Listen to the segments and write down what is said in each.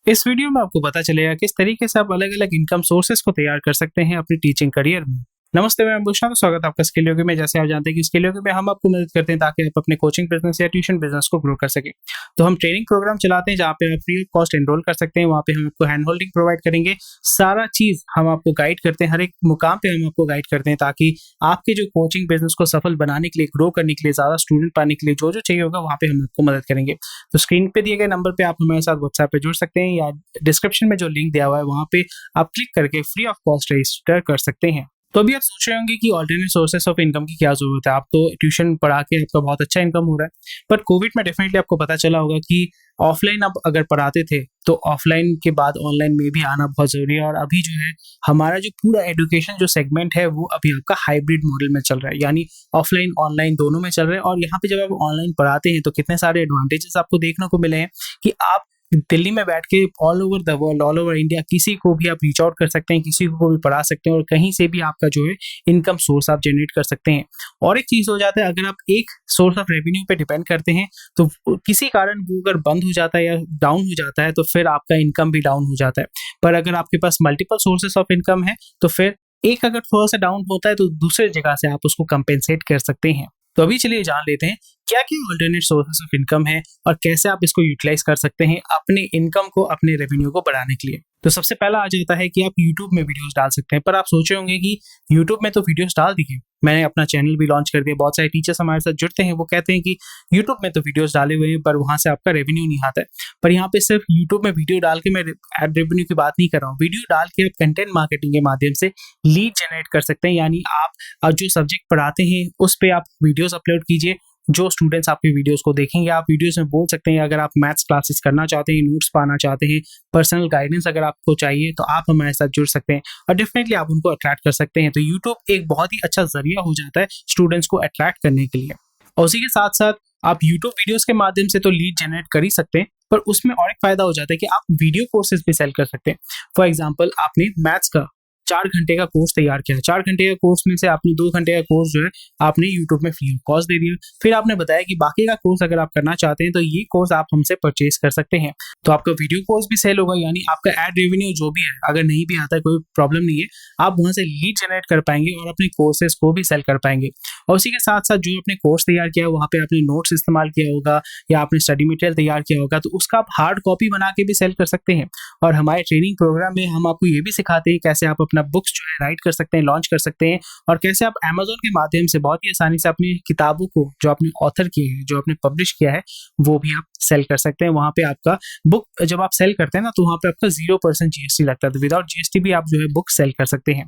इस वीडियो में आपको पता चलेगा किस तरीके से आप अलग-अलग इनकम सोर्सेज को तैयार कर सकते हैं अपनी टीचिंग करियर में। नमस्ते, मैं भूषण, स्वागत है आपका स्किल योगी में। जैसे आप जानते हैं कि स्किल योगी में हम आपको मदद करते हैं ताकि आप अपने कोचिंग बिजनेस या ट्यूशन बिजनेस को ग्रो कर सकें। तो हम ट्रेनिंग प्रोग्राम चलाते हैं जहाँ पे आप फ्री ऑफ कॉस्ट एनरोल कर सकते हैं। वहाँ पे हम आपको हैंड होल्डिंग प्रोवाइड करेंगे, सारा चीज़ हम आपको गाइड करते हैं, हर एक मुकाम पे हम आपको गाइड करते हैं ताकि आपके जो कोचिंग बिजनेस को सफल बनाने के लिए, ग्रो करने के लिए, ज़्यादा स्टूडेंट पाने के लिए जो चाहिए होगा वहाँ पे हम आपको मदद करेंगे। तो स्क्रीन पे दिए गए नंबर पे आप हमारे साथ व्हाट्सएप पे जुड़ सकते हैं या डिस्क्रिप्शन में जो लिंक दिया हुआ है वहाँ पे आप क्लिक करके फ्री ऑफ कॉस्ट रजिस्टर कर सकते हैं। तो अभी आप सोच रहे होंगे कि ऑल्टरनेट सोर्सेस ऑफ इनकम की क्या जरूरत है। आप तो ट्यूशन पढ़ा के आपका बहुत अच्छा इनकम हो रहा है, पर कोविड में डेफिनेटली आपको पता चला होगा कि ऑफलाइन आप अगर पढ़ाते थे तो ऑफलाइन के बाद ऑनलाइन में भी आना बहुत जरूरी है। और अभी जो है हमारा जो पूरा एजुकेशन जो सेगमेंट है वो अभी आपका हाइब्रिड मॉडल में चल रहा है, यानी ऑफलाइन ऑनलाइन दोनों में चल रहा है। और यहाँ पे जब आप ऑनलाइन पढ़ाते हैं तो कितने सारे एडवांटेजेस आपको देखने को मिले हैं कि आप दिल्ली में बैठ के all over the world, all over India किसी को भी आप रीच आउट कर सकते हैं, किसी को भी पढ़ा सकते हैं और कहीं से भी आपका जो है इनकम सोर्स आप जनरेट कर सकते हैं। और एक चीज हो जाता है, अगर आप एक सोर्स ऑफ रेवेन्यू पे डिपेंड करते हैं तो किसी कारण वो अगर बंद हो जाता है या डाउन हो जाता है तो फिर आपका इनकम भी डाउन हो जाता है। पर अगर आपके पास मल्टीपल सोर्सेस ऑफ इनकम है तो फिर एक अगर थोड़ा सा डाउन होता है तो दूसरे जगह से आप उसको कंपेंसेट कर सकते हैं। तो अभी चलिए जान लेते हैं क्या क्या ऑल्टरनेट सोर्सेस ऑफ इनकम है और कैसे आप इसको यूटिलाइज कर सकते हैं अपने इनकम को, अपने रेवेन्यू को बढ़ाने के लिए। तो सबसे पहला आ जाता है कि आप YouTube में वीडियोस डाल सकते हैं। पर आप सोच रहे होंगे कि YouTube में तो वीडियोस डाल दिए, मैंने अपना चैनल भी लॉन्च कर दिया, बहुत सारे टीचर्स हमारे साथ जुड़ते हैं, वो कहते हैं कि YouTube में तो वीडियोस डाले हुए हैं पर वहां से आपका रेवेन्यू नहीं आता है। पर यहाँ पे सिर्फ YouTube में वीडियो डाल के मैं एड रेवेन्यू की बात नहीं कर रहा हूँ। वीडियो डाल के आप कंटेंट मार्केटिंग के माध्यम से लीड जनरेट कर सकते हैं, यानी आप जो सब्जेक्ट पढ़ाते हैं उस पर आप वीडियोस अपलोड कीजिए। जो स्टूडेंट्स आपकी वीडियोस को देखेंगे, आप वीडियोस में बोल सकते हैं अगर आप मैथ्स क्लासेस करना चाहते हैं, नोट्स पाना चाहते हैं, पर्सनल गाइडेंस अगर आपको चाहिए तो आप हमारे साथ जुड़ सकते हैं और डेफिनेटली आप उनको अट्रैक्ट कर सकते हैं। तो यूट्यूब एक बहुत ही अच्छा जरिया हो जाता है स्टूडेंट्स को अट्रैक्ट करने के लिए। और उसी के साथ साथ आप यूट्यूब वीडियोस के माध्यम से तो लीड जनरेट कर ही सकते हैं, पर उसमें और एक फायदा हो जाता है कि आप वीडियो कोर्सेज भी सेल कर सकते हैं। फॉर एग्जाम्पल, आपने मैथ्स का 4 घंटे का कोर्स तैयार किया, 4 घंटे का कोर्स में से आपने 2 घंटे का कोर्स जो है आपने यूट्यूब में फ्री ऑफ कॉस्ट दे दिया। फिर आपने बताया कि बाकी का कोर्स अगर आप करना चाहते हैं तो ये कोर्स आप हमसे परचेज कर सकते हैं। तो आपका वीडियो कोर्स भी सेल होगा, यानी आपका एड रेवेन्यू जो भी है, अगर नहीं भी आता है कोई प्रॉब्लम नहीं है, आप वहां से लीड जनरेट कर पाएंगे और अपने कोर्सेज को भी सेल कर पाएंगे। और उसी के साथ साथ जो आपने कोर्स तैयार किया वहाँ पे आपने नोट्स इस्तेमाल किया होगा या आपने स्टडी मटेरियल तैयार किया होगा तो उसका आप हार्ड कॉपी बना के भी सेल कर सकते हैं। और हमारे ट्रेनिंग प्रोग्राम में हम आपको ये भी सिखाते हैं कैसे आप अपना बुक्स जो है राइट कर सकते हैं, लॉन्च कर सकते हैं और कैसे आप Amazon के माध्यम से बहुत ही आसानी से अपनी किताबों को जो आपने ऑथर किए हैं, जो आपने पब्लिश किया है, वो भी आप सेल कर सकते हैं। वहां पे आपका बुक जब आप सेल करते हैं ना तो वहां पे आपका 0% जीएसटी लगता है, तो विदाउट जीएसटी भी आप जो है बुक सेल कर सकते हैं।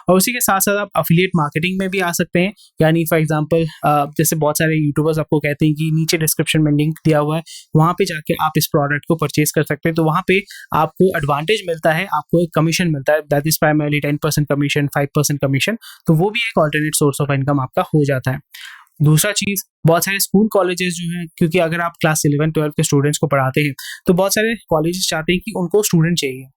और उसी के साथ साथ आप अफिलिएट मार्केटिंग में भी आ सकते हैं, यानी फॉर एग्जांपल जैसे बहुत सारे यूट्यूबर्स आपको कहते हैं कि नीचे डिस्क्रिप्शन में लिंक दिया हुआ है, वहां पे जाके आप इस प्रोडक्ट को परचेज कर सकते हैं। तो वहां पे आपको एडवांटेज मिलता है, आपको एक कमीशन मिलता है, that is primarily 10% commission, 5% commission. तो वो भी एक ऑल्टरनेट सोर्स ऑफ इनकम आपका हो जाता है। दूसरा चीज, बहुत सारे स्कूल कॉलेजेस जो हैं, क्योंकि अगर आप क्लास 11-12 के स्टूडेंट्स को पढ़ाते हैं तो बहुत सारे कॉलेजेस चाहते हैं कि उनको स्टूडेंट चाहिए।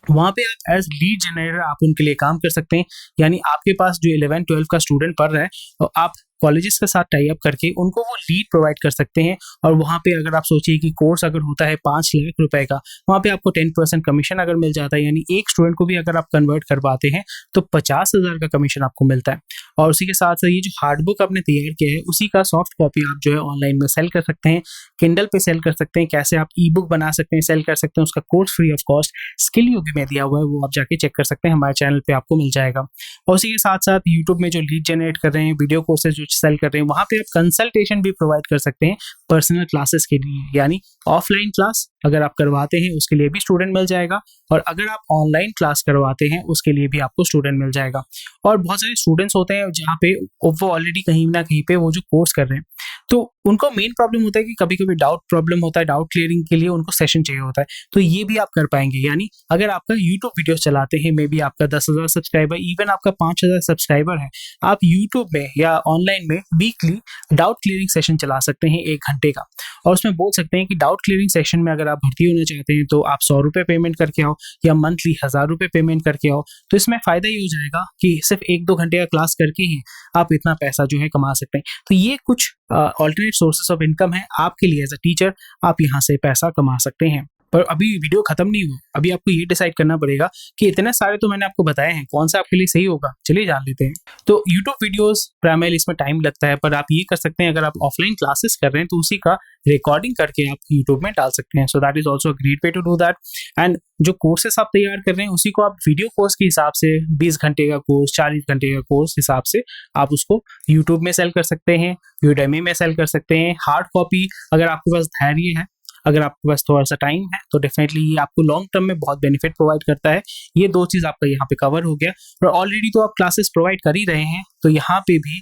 वहां पे आप एज लीड जनरेटर आप उनके लिए काम कर सकते हैं, यानी आपके पास जो 11-12 का स्टूडेंट पढ़ रहा है तो आप कॉलेजेस के साथ टाई अप करके उनको वो लीड प्रोवाइड कर सकते हैं। और वहाँ पे अगर आप सोचिए कि कोर्स अगर होता है 5 लाख रुपए का, वहाँ पे आपको 10% कमीशन अगर मिल जाता है, यानी एक स्टूडेंट को भी अगर आप कन्वर्ट करवाते हैं तो 50,000 का कमीशन आपको मिलता है। और उसी के साथ साथ ये जो हार्ड बुक आपने तैयार किया है उसी का सॉफ्ट कॉपी आप जो है ऑनलाइन में सेल कर सकते हैं, किंडल पे सेल कर सकते हैं, कैसे आप ई बुक बना सकते हैं, सेल कर सकते हैं। उसका course free of cost Skill Yogi में दिया हुआ है, वो आप जाके चेक कर सकते हैं, हमारे चैनल पे आपको मिल जाएगा। और उसी के साथ साथ यूट्यूब में जो लीड जनरेट कर रहे हैं, वीडियो कोर्सेज जो सेल कर रहे हैं, वहां पे आप कंसल्टेशन भी प्रोवाइड कर सकते हैं पर्सनल क्लासेस के लिए, यानी ऑफलाइन क्लास अगर आप करवाते हैं उसके लिए भी स्टूडेंट मिल जाएगा और अगर आप ऑनलाइन क्लास करवाते हैं उसके लिए भी आपको स्टूडेंट मिल जाएगा। और बहुत सारे स्टूडेंट्स होते हैं जहाँ पे वो ऑलरेडी कहीं ना कहीं पे वो जो कोर्स कर रहे हैं तो उनको मेन प्रॉब्लम होता है कि कभी कभी डाउट प्रॉब्लम होता है, डाउट क्लियरिंग के लिए उनको सेशन चाहिए होता है। तो ये भी आप कर पाएंगे, यानी अगर आपका यूट्यूब वीडियो चलाते हैं, मे बी आपका 10,000 सब्सक्राइबर, इवन आपका 5,000 सब्सक्राइबर है, आप यूट्यूब में या ऑनलाइन में वीकली डाउट क्लियरिंग सेशन चला सकते हैं 1 घंटे का। और उसमें बोल सकते हैं कि डाउट क्लियरिंग सेशन में अगर आप भर्ती होना चाहते हैं तो आप 100 रुपये पेमेंट करके आओ या मंथली 1,000 रुपये पेमेंट करके आओ। तो इसमें फायदा ये हो जाएगा कि सिर्फ 1-2 घंटे का क्लास करके ही आप इतना पैसा जो है कमा सकते हैं। तो ये कुछ ऑल्टरनेट सोर्सेस ऑफ इनकम है आपके लिए एज अ टीचर, आप यहाँ से पैसा कमा सकते हैं। पर अभी वीडियो खत्म नहीं हुआ, अभी आपको ये डिसाइड करना पड़ेगा कि इतने सारे तो मैंने आपको बताए हैं, कौन सा आपके लिए सही होगा, चलिए जान लेते हैं। तो यूट्यूब वीडियोस प्राइमरी इसमें टाइम लगता है, पर आप ये कर सकते हैं, अगर आप ऑफलाइन क्लासेस कर रहे हैं तो उसी का रिकॉर्डिंग करके आप यूट्यूब में डाल सकते हैं। So that is also a great way to do that. And जो कोर्सेस आप तैयार कर रहे हैं उसी को आप वीडियो कोर्स के हिसाब से 20 घंटे का कोर्स, 40 घंटे का कोर्स हिसाब से आप उसको यूट्यूब में सेल कर सकते हैं, यूडेमी में सेल कर सकते हैं। हार्ड कॉपी अगर आपके पास धैर्य है, अगर आपके पास थोड़ा सा टाइम है, तो डेफिनेटली ये आपको लॉन्ग टर्म में बहुत बेनिफिट प्रोवाइड करता है। ये दो चीज़ आपका यहाँ पे कवर हो गया। और ऑलरेडी तो आप क्लासेस प्रोवाइड कर ही रहे हैं, तो यहाँ पे भी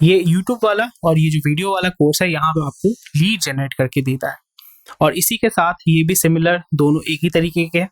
ये यूट्यूब वाला और ये जो वीडियो वाला कोर्स है यहाँ पे आपको लीड जनरेट करके देता है। और इसी के साथ ये भी सिमिलर, दोनों एक ही तरीके के हैं,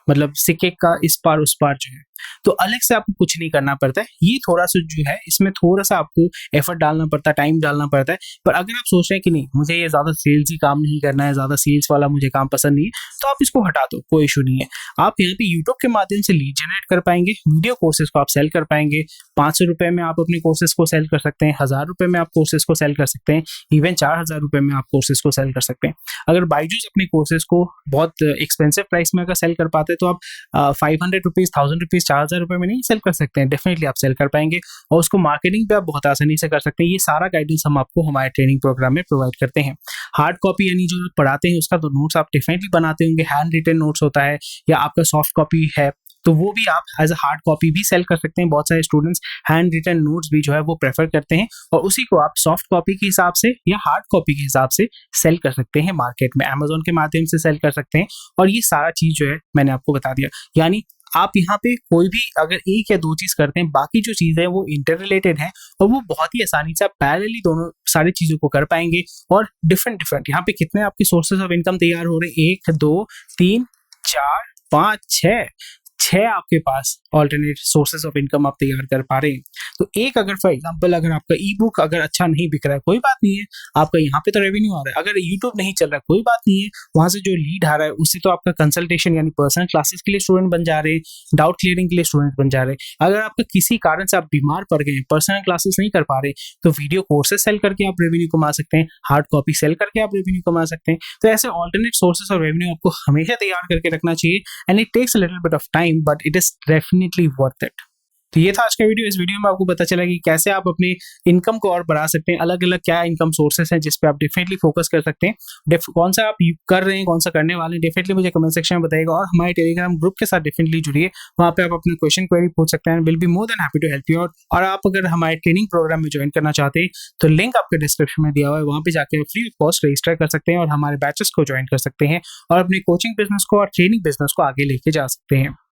मतलब सिक्के का इस पार उस पार जो है, तो अलग से आपको कुछ नहीं करना पड़ता है। ये थोड़ा सा जो है इसमें थोड़ा सा आपको एफर्ट डालना पड़ता है, टाइम डालना पड़ता है। पर अगर आप सोच रहे हैं कि नहीं मुझे ये ज़्यादा सेल्स ही काम नहीं करना है, ज़्यादा सेल्स वाला मुझे काम पसंद नहीं है, तो आप इसको हटा दो, कोई इशू नहीं है। आप यहाँ पे यूट्यूब के माध्यम से लीड जनरेट कर पाएंगे, वीडियो कोर्सेज को आप सेल कर पाएंगे। 500 रुपये में आप अपने कोर्सेज को सेल कर सकते हैं, 1000 रुपये में आप कोर्सेज को सेल कर सकते हैं, इवन 4000 रुपये में आप कोर्सेज को सेल कर सकते हैं। अगर बायजूस अपने कोर्सेज को बहुत एक्सपेंसिव प्राइस में अगर सेल कर पाते हैं तो आप 500 रुपीज़, 1000 रुपीज़, 4000 रुपये में नहीं सेल कर सकते हैं, डेफिनेटली आप सेल कर पाएंगे। और उसको मार्केटिंग पे आप बहुत आसानी से कर सकते हैं। ये सारा गाइडेंस हम आपको हमारे ट्रेनिंग प्रोग्राम में प्रोवाइड करते हैं। हार्ड कॉपी यानी जो आप पढ़ाते हैं उसका तो नोट्स आप डेफिनेटली बनाते होंगे, हैंड रिटन नोट्स होता है, या आपका सॉफ्ट कॉपी है तो वो भी आप एज अ हार्ड कॉपी भी सेल कर सकते हैं। बहुत सारे स्टूडेंट्स हैंड रिटन नोट्स भी जो है वो प्रेफर करते हैं, और उसी को आप सॉफ्ट कॉपी के हिसाब से या हार्ड कॉपी के हिसाब से सेल कर सकते हैं मार्केट में, अमेजोन के माध्यम से सेल कर सकते हैं। और ये सारा चीज जो है मैंने आपको बता दिया। यानी आप यहाँ पे कोई भी अगर एक या दो चीज करते हैं, बाकी जो चीज है वो इंटर रिलेटेड है, और वो बहुत ही आसानी से आप पैरेलली दोनों सारी चीजों को कर पाएंगे। और डिफरेंट यहाँ पे कितने आपके सोर्सेज ऑफ इनकम तैयार हो रहे हैं, 1 2 3 4 5 6 आपके पास ऑल्टरनेट सोर्सेज ऑफ इनकम आप तैयार कर पा रहे हैं। तो एक अगर फॉर एग्जांपल अगर आपका ई बुक अगर अच्छा नहीं बिक रहा है, कोई बात नहीं है, आपका यहाँ पे तो रेवेन्यू आ रहा है। अगर यूट्यूब नहीं चल रहा है, कोई बात नहीं है, वहां से जो लीड आ रहा है उससे तो आपका कंसल्टेशन यानी पर्सनल क्लासेस के लिए स्टूडेंट बन जा रहे हैं, डाउट क्लियरिंग के लिए स्टूडेंट बन जा रहे हैं। अगर आपका किसी कारण से आप बीमार पड़ गए, पर्सनल क्लासेस नहीं कर पा रहे, तो वीडियो कोर्सेज सेल करके आप रेवेन्यू कमा सकते हैं, हार्ड कॉपी सेल करके आप रेवेन्यू कमा सकते हैं। तो ऐसे ऑल्टरनेट सोर्सेज ऑफ रेवेन्यू आपको हमेशा तैयार करके रखना चाहिए, and it takes a little bit of time but it is definitely worth it. तो ये था आज का वीडियो। इस वीडियो में आपको पता चला कि कैसे आप अपने इनकम को और बढ़ा सकते हैं, अलग अलग क्या इनकम सोर्सेस हैं जिस पे आप डेफिनेटली फोकस कर सकते हैं। कौन सा आप कर रहे हैं, कौन सा करने वाले हैं, डेफिनेटली मुझे कमेंट सेक्शन में बताइएगा। और हमारे टेलीग्राम ग्रुप के साथ डेफिनेटली जुड़िए, वहाँ पे आप अपने क्वेश्चन क्वेरी पूछ सकते हैं, will be more than happy to help you out. और आप अगर हमारे ट्रेनिंग प्रोग्राम में ज्वाइन करना चाहते हैं तो लिंक आपके डिस्क्रिप्शन में दिया हुआ है, वहाँ पे जाकर फ्री ऑफ कॉस्ट रजिस्टर कर सकते हैं और हमारे बैचेस को ज्वाइन कर सकते हैं और अपने कोचिंग बिजनेस को और ट्रेनिंग बिजनेस को आगे लेके जा सकते हैं।